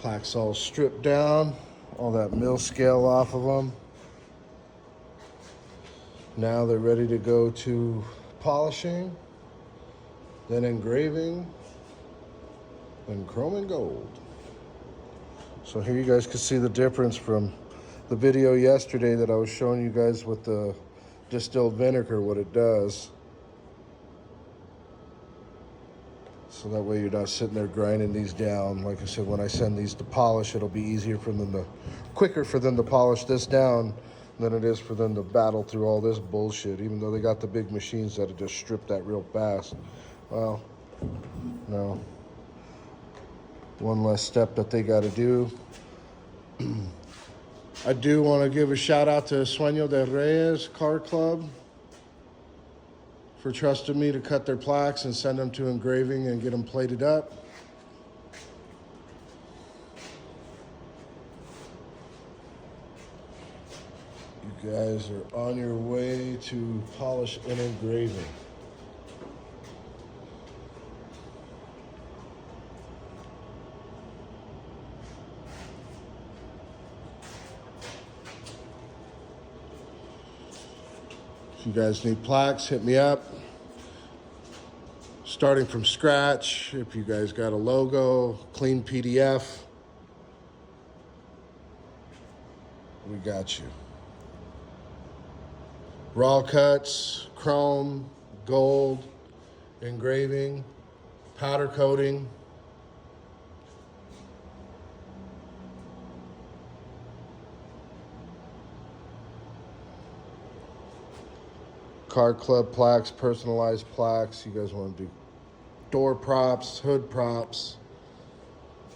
Plaques all stripped down, all that mill scale off of them. Now they're ready to go to polishing, then engraving, and chrome and gold. So here you guys can see the difference from the video yesterday that I was showing you guys with the distilled vinegar, what it does. So that way you're not sitting there grinding these down. Like I said, when I send these to polish, it'll be easier for them to, quicker for them to polish this down than it is for them to battle through all this bullshit, even though they got the big machines that'll just strip that real fast. Well, no. One less step that they got to do. I do want to give a shout out to Sueño de Reyes Car Club for trusting me to cut their plaques and send them to engraving and get them plated up. You guys are on your way to polish and engraving. If you guys need plaques, hit me up. Starting from scratch, if you guys got a logo, clean PDF, we got you. Raw cuts, chrome, gold, engraving, powder coating. Car club plaques, personalized plaques. You guys want to do door props, hood props,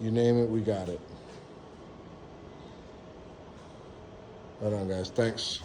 you name it, we got it. Right on, guys. Thanks.